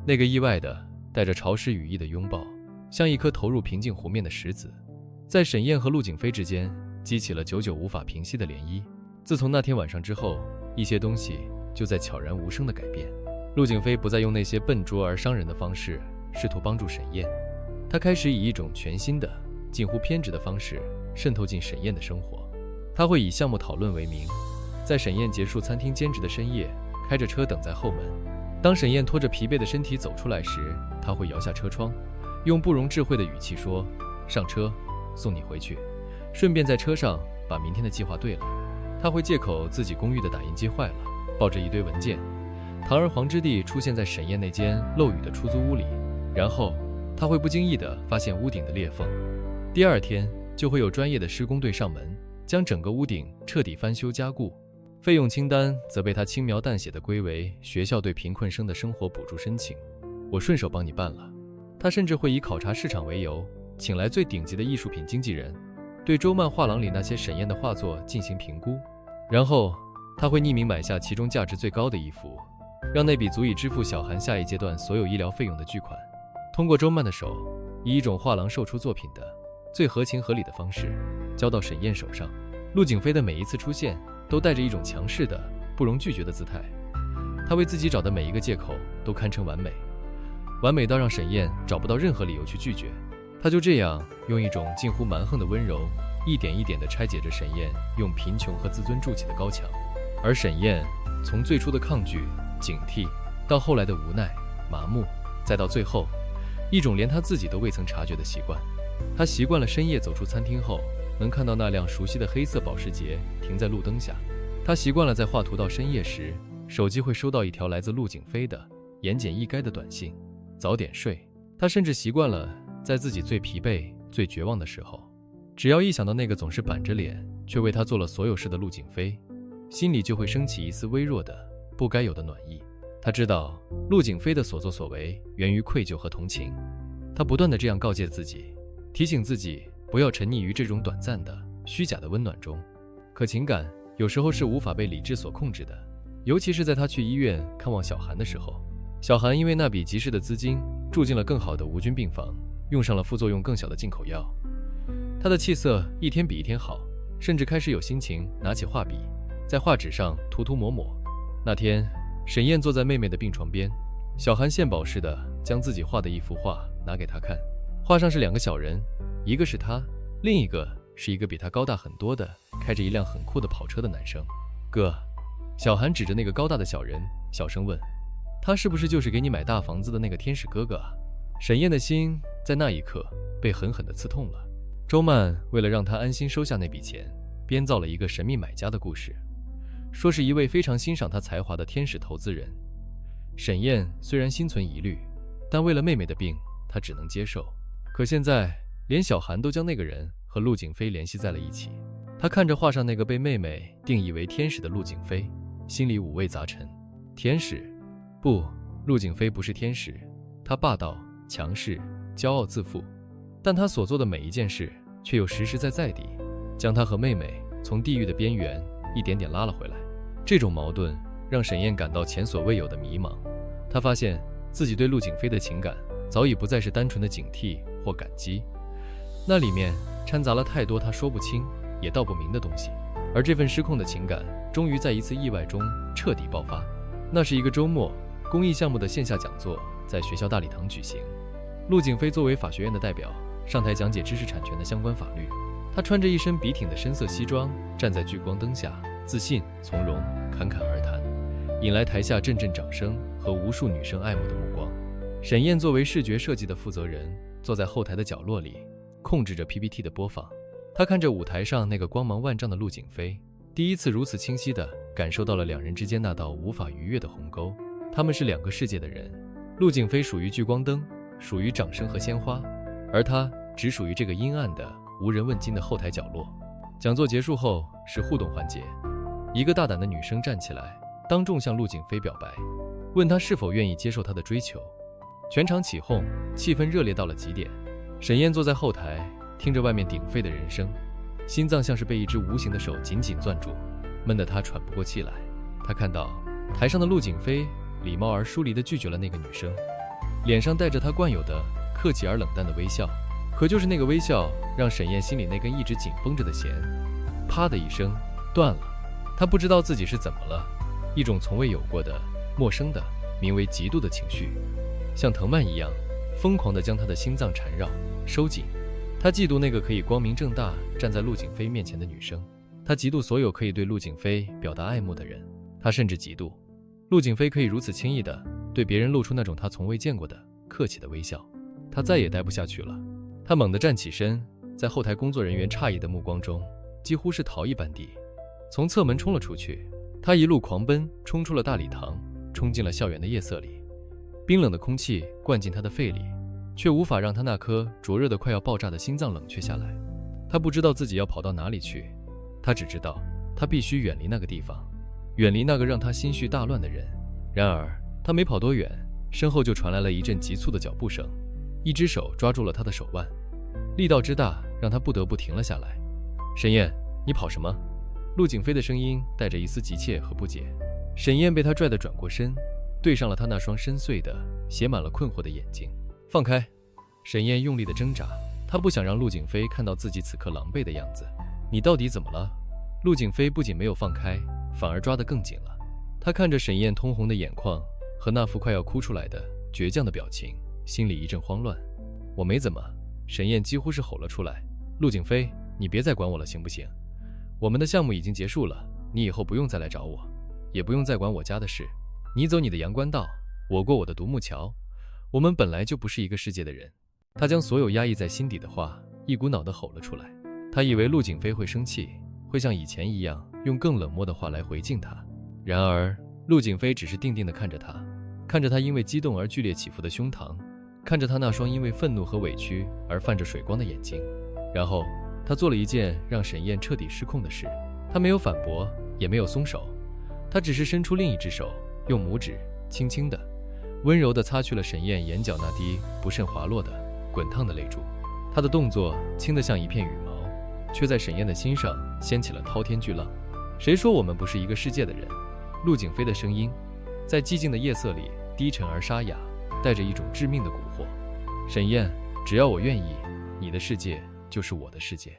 那个意外的带着潮湿羽翼的拥抱，像一颗投入平静湖面的石子，在沈燕和陆景飞之间激起了久久无法平息的涟漪。自从那天晚上之后，一些东西就在悄然无声地改变。陆景飞不再用那些笨拙而伤人的方式试图帮助沈燕，他开始以一种全新的近乎偏执的方式渗透进沈燕的生活。他会以项目讨论为名，在沈燕结束餐厅兼职的深夜，开着车等在后门。当沈燕拖着疲惫的身体走出来时，他会摇下车窗，用不容置喙的语气说：“上车，送你回去。”顺便在车上把明天的计划对了。他会借口自己公寓的打印机坏了，抱着一堆文件，堂而皇之地出现在沈燕那间漏雨的出租屋里，然后他会不经意地发现屋顶的裂缝。第二天就会有专业的施工队上门，将整个屋顶彻底翻修加固。费用清单则被他轻描淡写地归为学校对贫困生的生活补助申请，我顺手帮你办了。他甚至会以考察市场为由，请来最顶级的艺术品经纪人，对周曼画廊里那些沈燕的画作进行评估，然后他会匿名买下其中价值最高的一幅，让那笔足以支付小韩下一阶段所有医疗费用的巨款，通过周曼的手，以一种画廊售出作品的最合情合理的方式交到沈燕手上。陆景飞的每一次出现都带着一种强势的不容拒绝的姿态，他为自己找的每一个借口都堪称完美，完美到让沈燕找不到任何理由去拒绝。他就这样用一种近乎蛮横的温柔，一点一点地拆解着沈燕用贫穷和自尊筑起的高墙。而沈燕从最初的抗拒、警惕，到后来的无奈、麻木，再到最后一种连他自己都未曾察觉的习惯。他习惯了深夜走出餐厅后能看到那辆熟悉的黑色保时捷停在路灯下，他习惯了在画图到深夜时，手机会收到一条来自陆景飞的言简意赅的短信：早点睡。他甚至习惯了在自己最疲惫、最绝望的时候，只要一想到那个总是板着脸却为他做了所有事的陆景飞，心里就会升起一丝微弱的不该有的暖意。他知道陆景飞的所作所为源于愧疚和同情，他不断地这样告诫自己，提醒自己不要沉溺于这种短暂的虚假的温暖中。可情感有时候是无法被理智所控制的，尤其是在他去医院看望小韩的时候。小韩因为那笔及时的资金住进了更好的无菌病房，用上了副作用更小的进口药。他的气色一天比一天好，甚至开始有心情拿起画笔在画纸上涂涂抹抹。那天沈燕坐在妹妹的病床边，小韩献宝似的将自己画的一幅画拿给她看，画上是两个小人，一个是他，另一个是一个比他高大很多的开着一辆很酷的跑车的男生。哥，小韩指着那个高大的小人小声问，他是不是就是给你买大房子的那个天使哥哥啊？沈燕的心在那一刻被狠狠地刺痛了。周曼为了让他安心收下那笔钱，编造了一个神秘买家的故事，说是一位非常欣赏他才华的天使投资人。沈燕虽然心存疑虑，但为了妹妹的病，她只能接受。可现在连小韩都将那个人和陆景飞联系在了一起。她看着画上那个被妹妹定义为天使的陆景飞，心里五味杂陈。天使？不，陆景飞不是天使，他霸道、强势、骄傲自负，但他所做的每一件事却又实实在在地将他和妹妹从地狱的边缘一点点拉了回来。这种矛盾让沈燕感到前所未有的迷茫。她发现自己对陆景飞的情感早已不再是单纯的警惕或感激，那里面掺杂了太多她说不清也道不明的东西。而这份失控的情感终于在一次意外中彻底爆发。那是一个周末，公益项目的线下讲座在学校大礼堂举行。陆景飞作为法学院的代表上台讲解知识产权的相关法律。他穿着一身笔挺的深色西装，站在聚光灯下，自信从容，侃侃而谈，引来台下阵阵掌声和无数女生爱慕的目光。沈燕作为视觉设计的负责人，坐在后台的角落里，控制着 PPT 的播放。她看着舞台上那个光芒万丈的陆景飞，第一次如此清晰地感受到了两人之间那道无法逾越的鸿沟。他们是两个世界的人，陆景飞属于聚光灯，属于掌声和鲜花，而他只属于这个阴暗的无人问津的后台角落。讲座结束后是互动环节，一个大胆的女生站起来，当众向陆景飞表白，问他是否愿意接受她的追求。全场起哄，气氛热烈到了极点。沈燕坐在后台，听着外面鼎沸的人声，心脏像是被一只无形的手紧紧攥住，闷得她喘不过气来。她看到台上的陆景飞礼貌而疏离地拒绝了那个女生，脸上带着她惯有的客气而冷淡的微笑。可就是那个微笑，让沈燕心里那根一直紧绷着的弦，啪的一声断了。她不知道自己是怎么了，一种从未有过的陌生的名为嫉妒的情绪，像藤蔓一样疯狂地将她的心脏缠绕收紧。她嫉妒那个可以光明正大站在陆景飞面前的女生，她嫉妒所有可以对陆景飞表达爱慕的人，她甚至嫉妒陆景飞可以如此轻易地对别人露出那种她从未见过的客气的微笑。她再也待不下去了，她猛地站起身，在后台工作人员诧异的目光中，几乎是逃逸般地从侧门冲了出去。她一路狂奔，冲出了大礼堂，冲进了校园的夜色里。冰冷的空气灌进她的肺里，却无法让她那颗灼热的快要爆炸的心脏冷却下来。她不知道自己要跑到哪里去，她只知道她必须远离那个地方，远离那个让她心绪大乱的人。然而她没跑多远，身后就传来了一阵急促的脚步声，一只手抓住了她的手腕，力道之大让她不得不停了下来。沈燕，你跑什么？陆景飞的声音带着一丝急切和不解。沈燕被他拽得转过身，对上了他那双深邃的写满了困惑的眼睛。放开！沈燕用力的挣扎，她不想让陆景飞看到自己此刻狼狈的样子。你到底怎么了？陆景飞不仅没有放开，反而抓得更紧了。他看着沈燕通红的眼眶和那副快要哭出来的倔强的表情，心里一阵慌乱。我没怎么。沈燕几乎是吼了出来。陆景飞，你别再管我了行不行？我们的项目已经结束了，你以后不用再来找我，也不用再管我家的事。你走你的阳关道，我过我的独木桥，我们本来就不是一个世界的人。他将所有压抑在心底的话一股脑地吼了出来。他以为陆景飞会生气，会像以前一样用更冷漠的话来回敬他。然而陆景飞只是定定地看着他，看着他因为激动而剧烈起伏的胸膛，看着他那双因为愤怒和委屈而泛着水光的眼睛。然后他做了一件让沈燕彻底失控的事，他没有反驳，也没有松手，他只是伸出另一只手，用拇指轻轻地、温柔地擦去了沈燕眼角那滴不慎滑落的滚烫的泪珠。他的动作轻得像一片羽毛，却在沈燕的心上掀起了滔天巨浪。谁说我们不是一个世界的人？陆景飞的声音在寂静的夜色里低沉而沙哑，带着一种致命的蛊惑。沈燕，只要我愿意，你的世界就是我的世界。